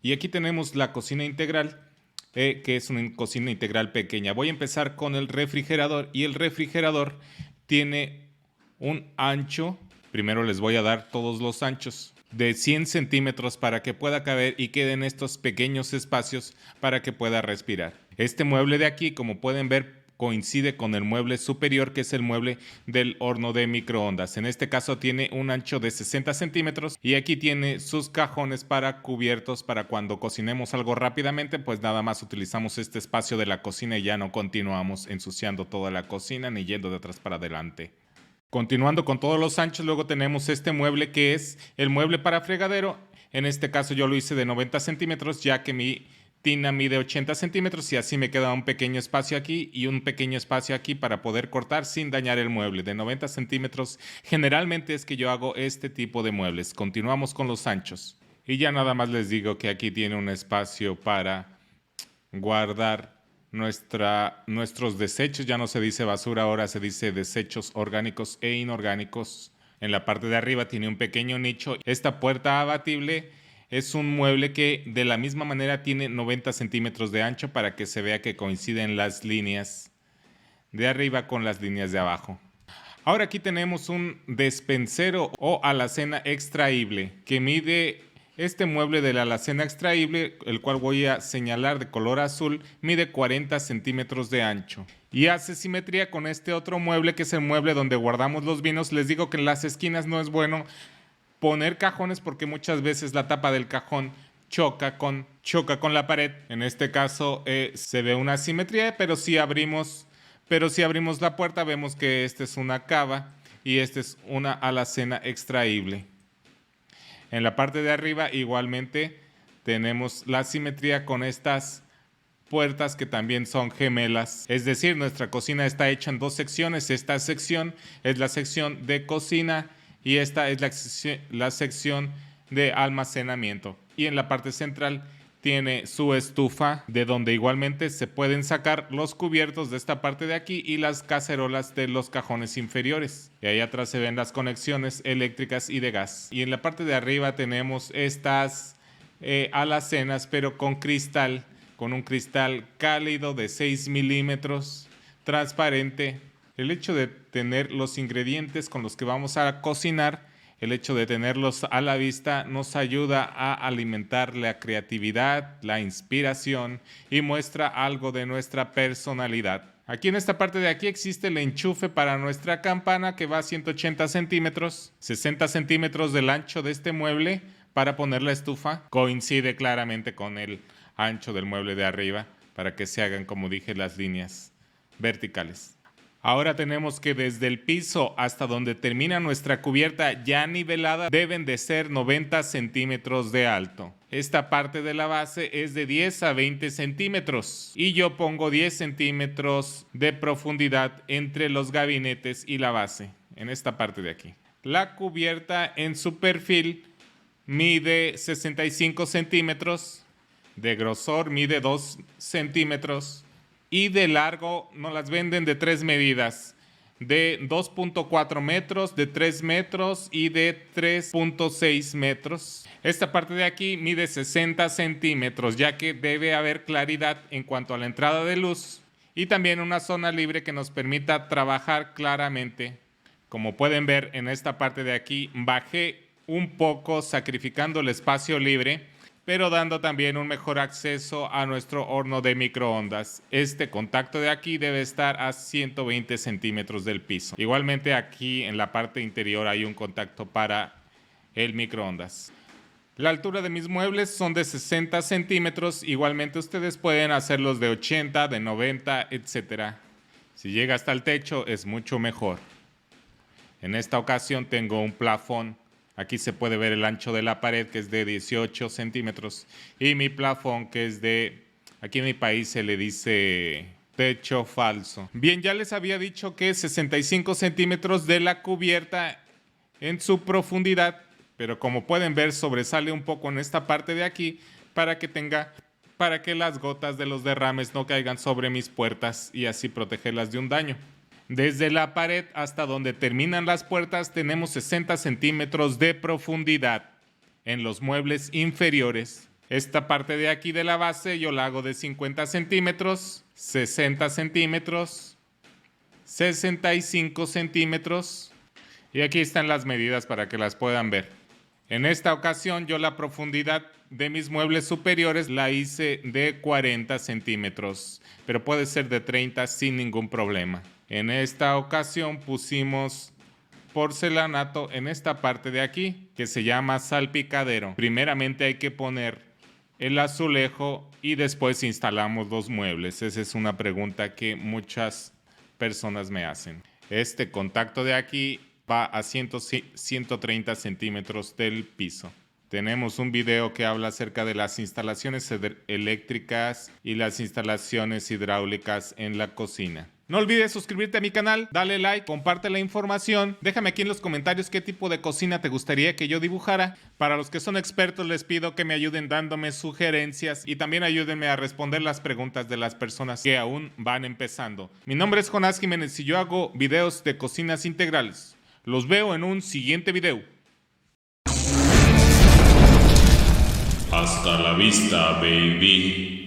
Y aquí tenemos la cocina integral, que es una cocina integral pequeña. Voy a empezar con el refrigerador y el refrigerador tiene un ancho. Primero les voy a dar todos los anchos de 100 centímetros para que pueda caber y queden estos pequeños espacios para que pueda respirar. Este mueble de aquí, como pueden ver, coincide con el mueble superior, que es el mueble del horno de microondas. En este caso tiene un ancho de 60 centímetros y aquí tiene sus cajones para cubiertos para cuando cocinemos algo rápidamente, pues nada más utilizamos este espacio de la cocina y ya no continuamos ensuciando toda la cocina ni yendo de atrás para adelante. Continuando con todos los anchos, luego tenemos este mueble que es el mueble para fregadero. En este caso yo lo hice de 90 centímetros ya que mi tina mide 80 centímetros y así me queda un pequeño espacio aquí y un pequeño espacio aquí para poder cortar sin dañar el mueble. De 90 centímetros generalmente es que yo hago este tipo de muebles. Continuamos con los anchos. Y ya nada más les digo que aquí tiene un espacio para guardar nuestros desechos. Ya no se dice basura, ahora se dice desechos orgánicos e inorgánicos. En la parte de arriba tiene un pequeño nicho. Esta puerta abatible es un mueble que de la misma manera tiene 90 centímetros de ancho para que se vea que coinciden las líneas de arriba con las líneas de abajo. Ahora aquí tenemos un despensero o alacena extraíble que mide. Este mueble de la alacena extraíble, el cual voy a señalar de color azul, mide 40 centímetros de ancho. Y hace simetría con este otro mueble, que es el mueble donde guardamos los vinos. Les digo que en las esquinas no es bueno poner cajones porque muchas veces la tapa del cajón choca con la pared. En este caso se ve una simetría, pero si abrimos la puerta vemos que esta es una cava y esta es una alacena extraíble. En la parte de arriba igualmente tenemos la simetría con estas puertas que también son gemelas. Es decir, nuestra cocina está hecha en dos secciones. Esta sección es la sección de cocina y esta es la sección de almacenamiento. Y en la parte central tiene su estufa, de donde igualmente se pueden sacar los cubiertos de esta parte de aquí y las cacerolas de los cajones inferiores. Y ahí atrás se ven las conexiones eléctricas y de gas. Y en la parte de arriba tenemos estas alacenas, pero con cristal, con un cristal cálido de 6 milímetros, transparente. El hecho de tener los ingredientes con los que vamos a cocinar, el hecho de tenerlos a la vista nos ayuda a alimentar la creatividad, la inspiración y muestra algo de nuestra personalidad. Aquí en esta parte de aquí existe el enchufe para nuestra campana que va a 180 centímetros, 60 centímetros del ancho de este mueble para poner la estufa. Coincide claramente con el ancho del mueble de arriba para que se hagan, como dije, las líneas verticales. Ahora tenemos que desde el piso hasta donde termina nuestra cubierta ya nivelada deben de ser 90 centímetros de alto. Esta parte de la base es de 10 a 20 centímetros y yo pongo 10 centímetros de profundidad entre los gabinetes y la base, en esta parte de aquí. La cubierta en su perfil mide 65 centímetros, de grosor mide 2 centímetros. Y de largo nos las venden de 3 medidas, de 2.4 metros, de 3 metros y de 3.6 metros. Esta parte de aquí mide 60 centímetros, ya que debe haber claridad en cuanto a la entrada de luz y también una zona libre que nos permita trabajar claramente. Como pueden ver en esta parte de aquí, bajé un poco sacrificando el espacio libre, pero dando también un mejor acceso a nuestro horno de microondas. Este contacto de aquí debe estar a 120 centímetros del piso. Igualmente aquí en la parte interior hay un contacto para el microondas. La altura de mis muebles son de 60 centímetros. Igualmente ustedes pueden hacerlos de 80, de 90, etc. Si llega hasta el techo es mucho mejor. En esta ocasión tengo un plafón. Aquí se puede ver el ancho de la pared, que es de 18 centímetros. Y mi plafón, que es de... Aquí en mi país se le dice techo falso. Bien, ya les había dicho que 65 centímetros de la cubierta en su profundidad. Pero como pueden ver, sobresale un poco en esta parte de aquí para que las gotas de los derrames no caigan sobre mis puertas y así protegerlas de un daño. Desde la pared hasta donde terminan las puertas tenemos 60 centímetros de profundidad. En los muebles inferiores Esta parte de aquí de la base yo la hago de 50 centímetros, 60 centímetros, 65 centímetros. Y aquí están las medidas para que las puedan ver. En esta ocasión yo la profundidad de mis muebles superiores la hice de 40 centímetros, pero puede ser de 30 sin ningún problema. En esta ocasión pusimos porcelanato en esta parte de aquí, que se llama salpicadero. Primeramente hay que poner el azulejo y después instalamos los muebles. Esa es una pregunta que muchas personas me hacen. Este contacto de aquí va a 130 centímetros del piso. Tenemos un video que habla acerca de las instalaciones eléctricas y las instalaciones hidráulicas en la cocina. No olvides suscribirte a mi canal, dale like, comparte la información. Déjame aquí en los comentarios qué tipo de cocina te gustaría que yo dibujara. Para los que son expertos les pido que me ayuden dándome sugerencias y también ayúdenme a responder las preguntas de las personas que aún van empezando. Mi nombre es Jonás Jiménez y yo hago videos de cocinas integrales. Los veo en un siguiente video. Hasta la vista, baby.